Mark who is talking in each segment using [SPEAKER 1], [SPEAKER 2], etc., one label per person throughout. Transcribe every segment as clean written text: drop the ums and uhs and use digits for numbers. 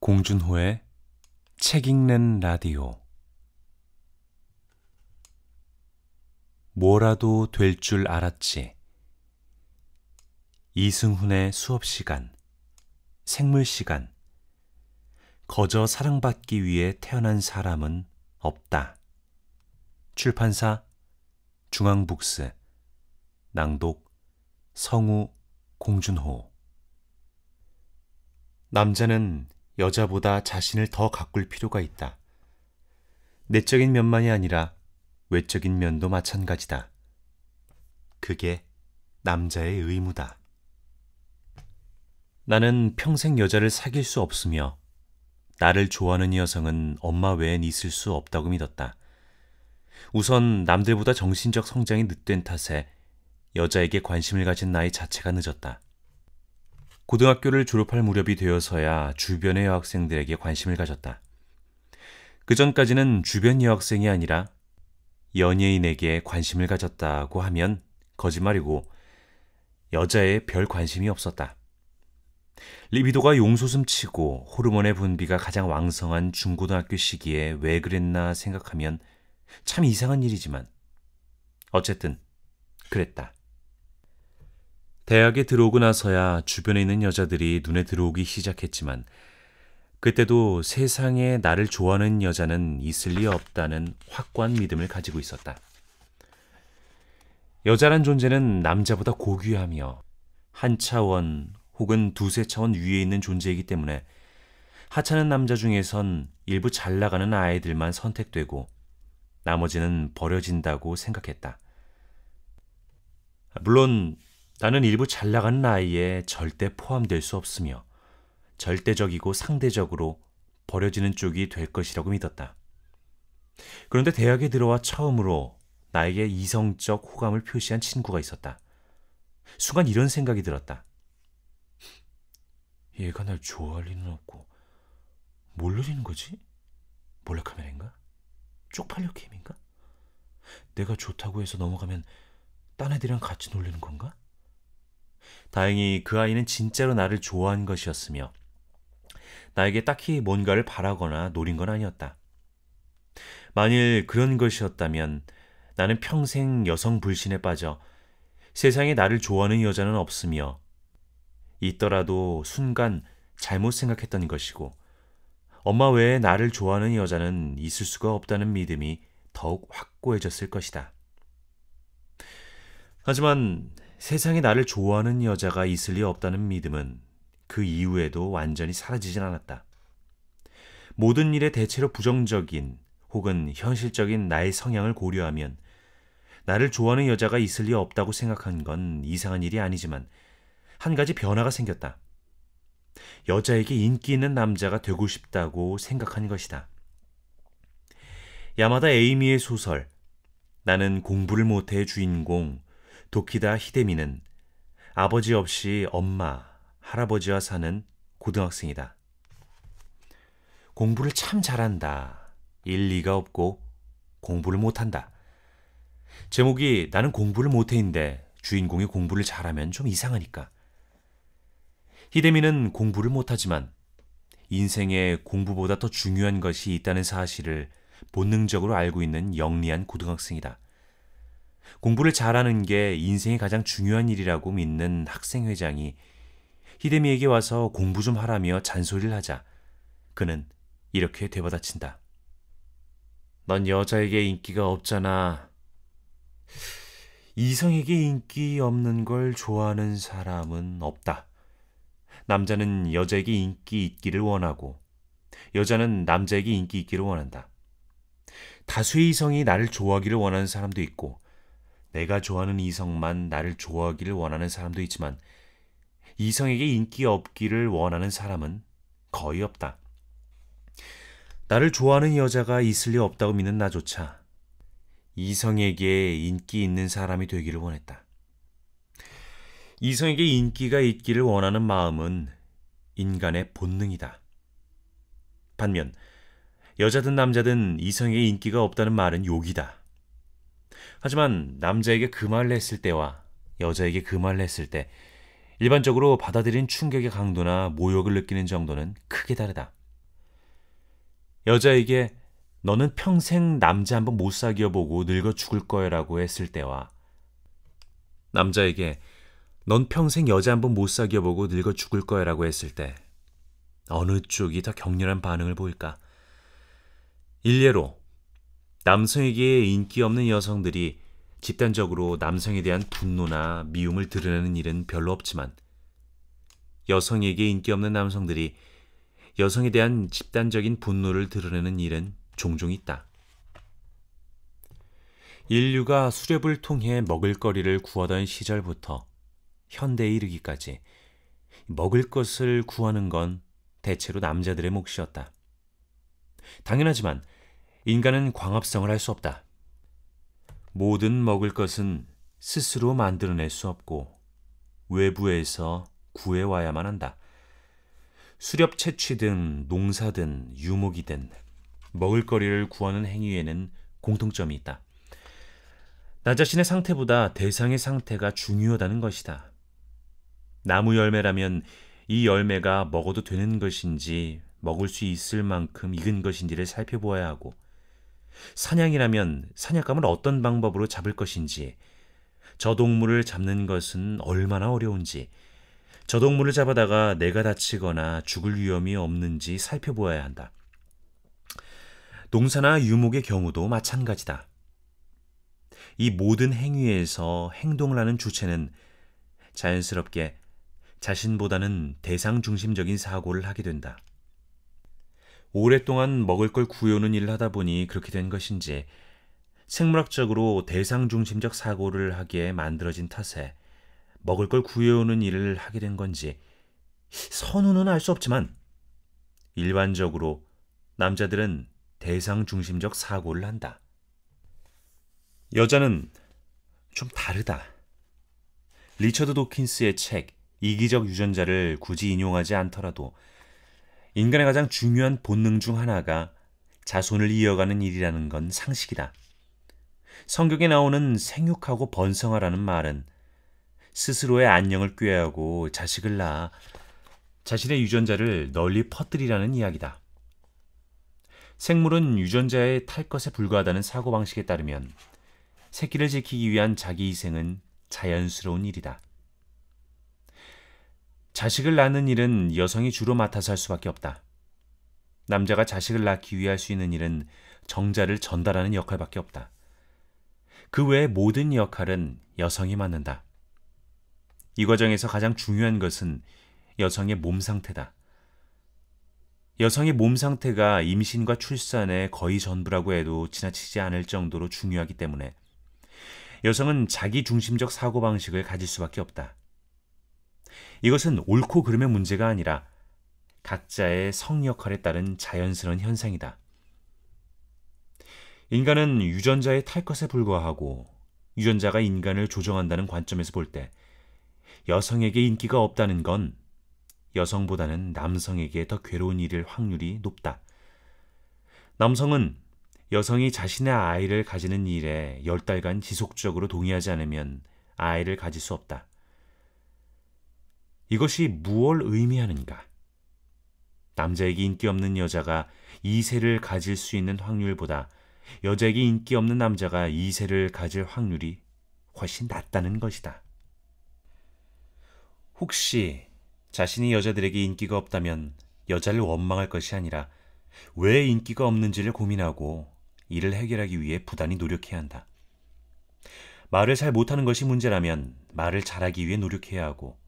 [SPEAKER 1] 공준호의 책 읽는 라디오. 뭐라도 될 줄 알았지. 이승훈의 수업시간, 생물시간. 거저 사랑받기 위해 태어난 사람은 없다. 출판사 중앙북스. 낭독 성우 공준호. 남자는 여자보다 자신을 더 가꿀 필요가 있다. 내적인 면만이 아니라 외적인 면도 마찬가지다. 그게 남자의 의무다. 나는 평생 여자를 사귈 수 없으며 나를 좋아하는 여성은 엄마 외엔 있을 수 없다고 믿었다. 우선 남들보다 정신적 성장이 늦된 탓에 여자에게 관심을 가진 나이 자체가 늦었다. 고등학교를 졸업할 무렵이 되어서야 주변의 여학생들에게 관심을 가졌다. 그 전까지는 주변 여학생이 아니라 연예인에게 관심을 가졌다고 하면 거짓말이고 여자에 별 관심이 없었다. 리비도가 용솟음치고 호르몬의 분비가 가장 왕성한 중고등학교 시기에 왜 그랬나 생각하면 참 이상한 일이지만 어쨌든 그랬다. 대학에 들어오고 나서야 주변에 있는 여자들이 눈에 들어오기 시작했지만 그때도 세상에 나를 좋아하는 여자는 있을 리 없다는 확고한 믿음을 가지고 있었다. 여자란 존재는 남자보다 고귀하며 한 차원 혹은 두세 차원 위에 있는 존재이기 때문에 하찮은 남자 중에선 일부 잘 나가는 아이들만 선택되고 나머지는 버려진다고 생각했다. 물론 나는 일부 잘 나가는 아이에 절대 포함될 수 없으며 절대적이고 상대적으로 버려지는 쪽이 될 것이라고 믿었다. 그런데 대학에 들어와 처음으로 나에게 이성적 호감을 표시한 친구가 있었다. 순간 이런 생각이 들었다. 얘가 날 좋아할 리는 없고 뭘 노리는 거지? 몰래카메라인가? 쪽팔려 게임인가? 내가 좋다고 해서 넘어가면 딴 애들이랑 같이 놀리는 건가? 다행히 그 아이는 진짜로 나를 좋아한 것이었으며 나에게 딱히 뭔가를 바라거나 노린 건 아니었다. 만일 그런 것이었다면 나는 평생 여성 불신에 빠져 세상에 나를 좋아하는 여자는 없으며 있더라도 순간 잘못 생각했던 것이고 엄마 외에 나를 좋아하는 여자는 있을 수가 없다는 믿음이 더욱 확고해졌을 것이다. 하지만 세상에 나를 좋아하는 여자가 있을 리 없다는 믿음은 그 이후에도 완전히 사라지진 않았다. 모든 일에 대체로 부정적인 혹은 현실적인 나의 성향을 고려하면 나를 좋아하는 여자가 있을 리 없다고 생각한 건 이상한 일이 아니지만 한 가지 변화가 생겼다. 여자에게 인기 있는 남자가 되고 싶다고 생각한 것이다. 야마다 에이미의 소설 나는 공부를 못해 주인공 도키다 히데미는 아버지 없이 엄마, 할아버지와 사는 고등학생이다. 공부를 참 잘한다. 일리가 없고 공부를 못한다. 제목이 나는 공부를 못해인데 주인공이 공부를 잘하면 좀 이상하니까. 히데미는 공부를 못하지만 인생에 공부보다 더 중요한 것이 있다는 사실을 본능적으로 알고 있는 영리한 고등학생이다. 공부를 잘하는 게 인생의 가장 중요한 일이라고 믿는 학생회장이 히데미에게 와서 공부 좀 하라며 잔소리를 하자 그는 이렇게 되받아친다. 넌 여자에게 인기가 없잖아. 이성에게 인기 없는 걸 좋아하는 사람은 없다. 남자는 여자에게 인기 있기를 원하고 여자는 남자에게 인기 있기를 원한다. 다수의 이성이 나를 좋아하기를 원하는 사람도 있고 내가 좋아하는 이성만 나를 좋아하기를 원하는 사람도 있지만 이성에게 인기 없기를 원하는 사람은 거의 없다. 나를 좋아하는 여자가 있을 리 없다고 믿는 나조차 이성에게 인기 있는 사람이 되기를 원했다. 이성에게 인기가 있기를 원하는 마음은 인간의 본능이다. 반면 여자든 남자든 이성에게 인기가 없다는 말은 욕이다. 하지만 남자에게 그 말을 했을 때와 여자에게 그 말을 했을 때 일반적으로 받아들인 충격의 강도나 모욕을 느끼는 정도는 크게 다르다. 여자에게 너는 평생 남자 한번 못 사귀어보고 늙어 죽을 거야라고 했을 때와 남자에게 넌 평생 여자 한번 못 사귀어보고 늙어 죽을 거야라고 했을 때 어느 쪽이 더 격렬한 반응을 보일까? 일례로 남성에게 인기 없는 여성들이 집단적으로 남성에 대한 분노나 미움을 드러내는 일은 별로 없지만 여성에게 인기 없는 남성들이 여성에 대한 집단적인 분노를 드러내는 일은 종종 있다. 인류가 수렵을 통해 먹을거리를 구하던 시절부터 현대에 이르기까지 먹을 것을 구하는 건 대체로 남자들의 몫이었다. 당연하지만 인간은 광합성을 할 수 없다. 모든 먹을 것은 스스로 만들어낼 수 없고 외부에서 구해와야만 한다. 수렵 채취든 농사든 유목이든 먹을거리를 구하는 행위에는 공통점이 있다. 나 자신의 상태보다 대상의 상태가 중요하다는 것이다. 나무 열매라면 이 열매가 먹어도 되는 것인지 먹을 수 있을 만큼 익은 것인지를 살펴보아야 하고 사냥이라면 사냥감을 어떤 방법으로 잡을 것인지 저 동물을 잡는 것은 얼마나 어려운지 저 동물을 잡아다가 내가 다치거나 죽을 위험이 없는지 살펴보아야 한다. 농사나 유목의 경우도 마찬가지다. 이 모든 행위에서 행동을 하는 주체는 자연스럽게 자신보다는 대상 중심적인 사고를 하게 된다. 오랫동안 먹을 걸 구해오는 일을 하다 보니 그렇게 된 것인지 생물학적으로 대상 중심적 사고를 하게 만들어진 탓에 먹을 걸 구해오는 일을 하게 된 건지 선우는 알 수 없지만 일반적으로 남자들은 대상 중심적 사고를 한다. 여자는 좀 다르다. 리처드 도킨스의 책 이기적 유전자를 굳이 인용하지 않더라도 인간의 가장 중요한 본능 중 하나가 자손을 이어가는 일이라는 건 상식이다. 성경에 나오는 생육하고 번성하라는 말은 스스로의 안녕을 꾀하고 자식을 낳아 자신의 유전자를 널리 퍼뜨리라는 이야기다. 생물은 유전자의 탈 것에 불과하다는 사고방식에 따르면 새끼를 지키기 위한 자기 희생은 자연스러운 일이다. 자식을 낳는 일은 여성이 주로 맡아서 할 수밖에 없다. 남자가 자식을 낳기 위해 할 수 있는 일은 정자를 전달하는 역할밖에 없다. 그 외의 모든 역할은 여성이 맡는다. 이 과정에서 가장 중요한 것은 여성의 몸 상태다. 여성의 몸 상태가 임신과 출산의 거의 전부라고 해도 지나치지 않을 정도로 중요하기 때문에 여성은 자기 중심적 사고방식을 가질 수밖에 없다. 이것은 옳고 그름의 문제가 아니라 각자의 성 역할에 따른 자연스러운 현상이다. 인간은 유전자의 탈 것에 불과하고 유전자가 인간을 조정한다는 관점에서 볼 때 여성에게 인기가 없다는 건 여성보다는 남성에게 더 괴로운 일일 확률이 높다. 남성은 여성이 자신의 아이를 가지는 일에 10달간 지속적으로 동의하지 않으면 아이를 가질 수 없다. 이것이 무엇을 의미하는가? 남자에게 인기 없는 여자가 2세를 가질 수 있는 확률보다 여자에게 인기 없는 남자가 2세를 가질 확률이 훨씬 낮다는 것이다. 혹시 자신이 여자들에게 인기가 없다면 여자를 원망할 것이 아니라 왜 인기가 없는지를 고민하고 이를 해결하기 위해 부단히 노력해야 한다. 말을 잘 못하는 것이 문제라면 말을 잘하기 위해 노력해야 하고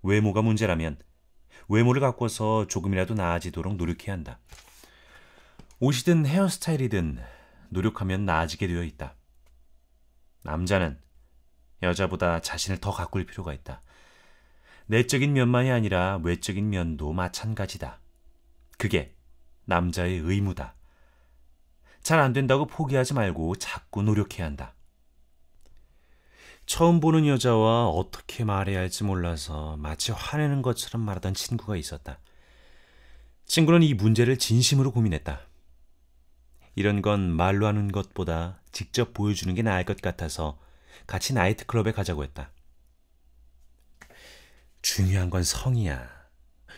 [SPEAKER 1] 외모가 문제라면 외모를 가꿔서 조금이라도 나아지도록 노력해야 한다. 옷이든 헤어스타일이든 노력하면 나아지게 되어 있다. 남자는 여자보다 자신을 더 가꿀 필요가 있다. 내적인 면만이 아니라 외적인 면도 마찬가지다. 그게 남자의 의무다. 잘 안 된다고 포기하지 말고 자꾸 노력해야 한다. 처음 보는 여자와 어떻게 말해야 할지 몰라서 마치 화내는 것처럼 말하던 친구가 있었다. 친구는 이 문제를 진심으로 고민했다. 이런 건 말로 하는 것보다 직접 보여주는 게 나을 것 같아서 같이 나이트클럽에 가자고 했다. 중요한 건 성이야.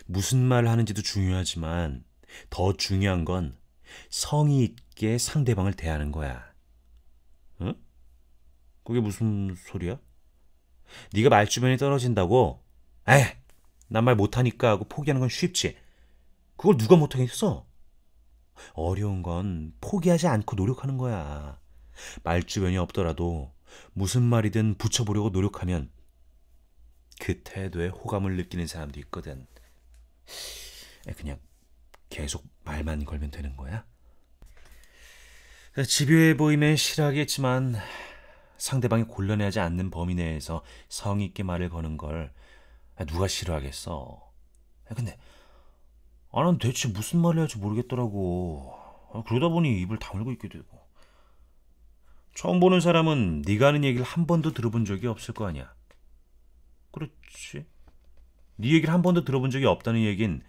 [SPEAKER 1] 무슨 말을 하는지도 중요하지만 더 중요한 건 성의 있게 상대방을 대하는 거야. 응? 그게 무슨 소리야? 네가 말주변이 떨어진다고? 에이, 난 말 못하니까 하고 포기하는 건 쉽지. 그걸 누가 못하겠어? 어려운 건 포기하지 않고 노력하는 거야. 말주변이 없더라도 무슨 말이든 붙여보려고 노력하면 그 태도에 호감을 느끼는 사람도 있거든. 그냥 계속 말만 걸면 되는 거야? 집요해 보이면 싫어하겠지만 상대방이 곤란해하지 않는 범위 내에서 성의 있게 말을 거는 걸 누가 싫어하겠어? 근데 난 대체 무슨 말을 해야 할지 모르겠더라고. 그러다 보니 입을 다물고 있게 되고. 처음 보는 사람은 네가 하는 얘기를 한 번도 들어본 적이 없을 거 아니야. 그렇지? 네 얘기를 한 번도 들어본 적이 없다는 얘긴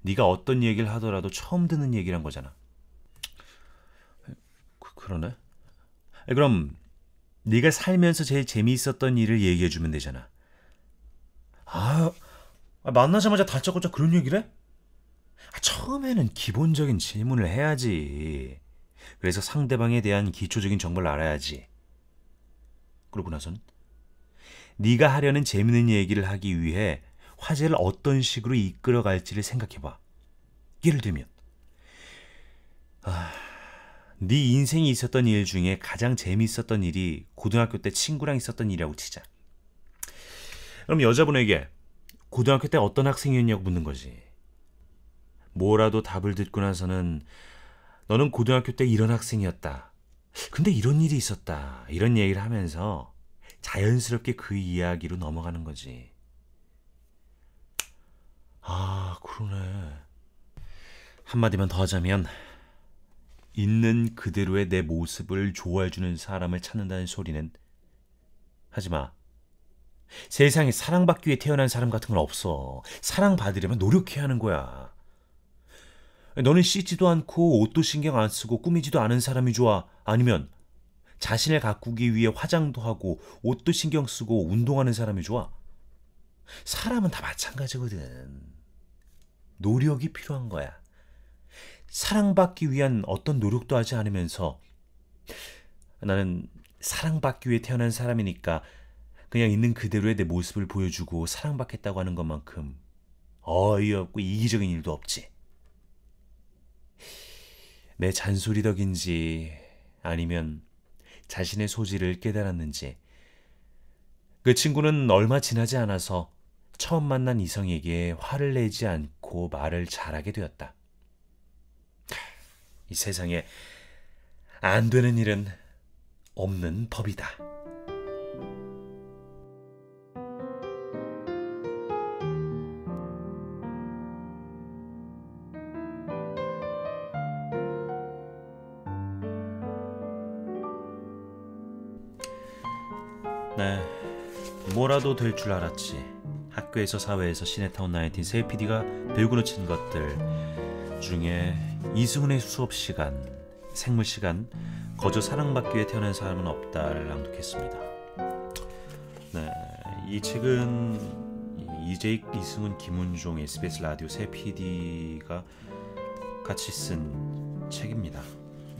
[SPEAKER 1] 네가 어떤 얘기를 하더라도 처음 듣는 얘기란 거잖아. 그러네? 그럼 네가 살면서 제일 재미있었던 일을 얘기해주면 되잖아. 아, 만나자마자 다짜고짜 그런 얘기를 해? 처음에는 기본적인 질문을 해야지. 그래서 상대방에 대한 기초적인 정보를 알아야지. 그러고 나선 네가 하려는 재밌는 얘기를 하기 위해 화제를 어떤 식으로 이끌어갈지를 생각해봐. 예를 들면 네 인생이 있었던 일 중에 가장 재미있었던 일이 고등학교 때 친구랑 있었던 일이라고 치자. 그럼 여자분에게 고등학교 때 어떤 학생이었냐고 묻는 거지. 뭐라도 답을 듣고 나서는 너는 고등학교 때 이런 학생이었다. 근데 이런 일이 있었다. 이런 얘기를 하면서 자연스럽게 그 이야기로 넘어가는 거지. 그러네. 한마디만 더 하자면 있는 그대로의 내 모습을 좋아해주는 사람을 찾는다는 소리는 하지 마. 세상에 사랑받기 위해 태어난 사람 같은 건 없어. 사랑받으려면 노력해야 하는 거야. 너는 씻지도 않고 옷도 신경 안 쓰고 꾸미지도 않은 사람이 좋아? 아니면 자신을 가꾸기 위해 화장도 하고 옷도 신경 쓰고 운동하는 사람이 좋아? 사람은 다 마찬가지거든. 노력이 필요한 거야. 사랑받기 위한 어떤 노력도 하지 않으면서 나는 사랑받기 위해 태어난 사람이니까 그냥 있는 그대로의 내 모습을 보여주고 사랑받겠다고 하는 것만큼 어이없고 이기적인 일도 없지. 내 잔소리 덕인지 아니면 자신의 소질을 깨달았는지 그 친구는 얼마 지나지 않아서 처음 만난 이성에게 화를 내지 않고 말을 잘하게 되었다. 이 세상에 안 되는 일은 없는 법이다. 네, 뭐라도 될 줄 알았지. 학교에서 사회에서 시네타운 19 새 PD가 들고 놓친 것들 중에 이승훈의 수업 시간, 생물 시간, 거저 사랑받기 위해 태어난 사람은 없다를 낭독했습니다. 네, 이 책은 이재익, 이승훈, 김훈종, SBS 라디오 새 PD가 같이 쓴 책입니다.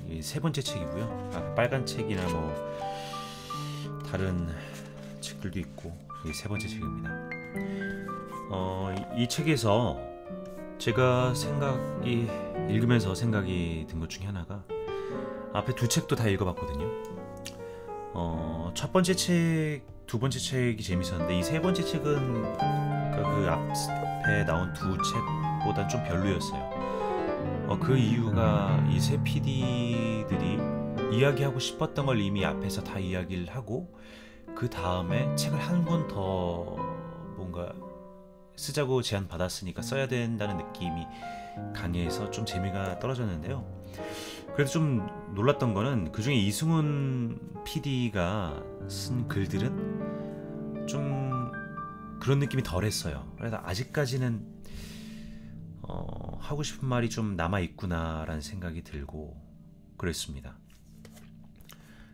[SPEAKER 1] 이 세 번째 책이고요. 빨간 책이나 다른 책들도 있고 이게 세 번째 책입니다. 이 책에서 제가 읽으면서 생각이 든 것 중에 하나가 앞에 두 책도 다 읽어봤거든요. 첫 번째 책, 두 번째 책이 재밌었는데 이 세 번째 책은 그 앞에 나온 두 책보다 좀 별로였어요. 그 이유가 이 세 PD들이 이야기하고 싶었던 걸 이미 앞에서 다 이야기를 하고 그 다음에 책을 한 권 더 뭔가 쓰자고 제안 받았으니까 써야 된다는 느낌이 강해서 좀 재미가 떨어졌는데요. 그래서 좀 놀랐던 거는 그중에 이승훈 PD가 쓴 글들은 좀 그런 느낌이 덜했어요. 그래서 아직까지는 하고 싶은 말이 좀 남아있구나라는 생각이 들고 그랬습니다.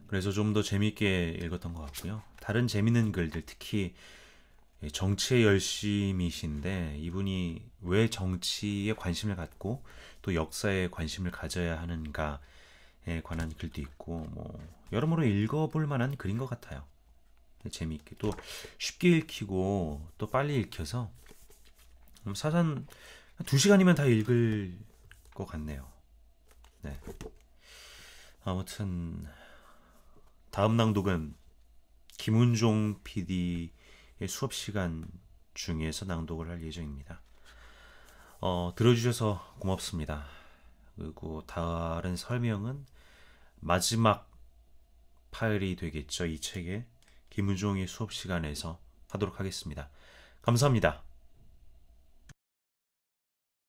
[SPEAKER 1] 그래서 좀 더 재미있게 읽었던 것 같고요. 다른 재밌는 글들, 특히 정치에 열심이신데 이분이 왜 정치에 관심을 갖고 또 역사에 관심을 가져야 하는가에 관한 글도 있고 뭐 여러모로 읽어볼 만한 글인 것 같아요. 재미있게 또 쉽게 읽히고 또 빨리 읽혀서 사전 2시간이면 다 읽을 것 같네요. 네. 아무튼 다음 낭독은 김은종 PD의 수업 시간 중에서 낭독을 할 예정입니다. 들어주셔서 고맙습니다. 그리고 다른 설명은 마지막 파일이 되겠죠. 이 책의 김은종의 수업 시간에서 하도록 하겠습니다. 감사합니다.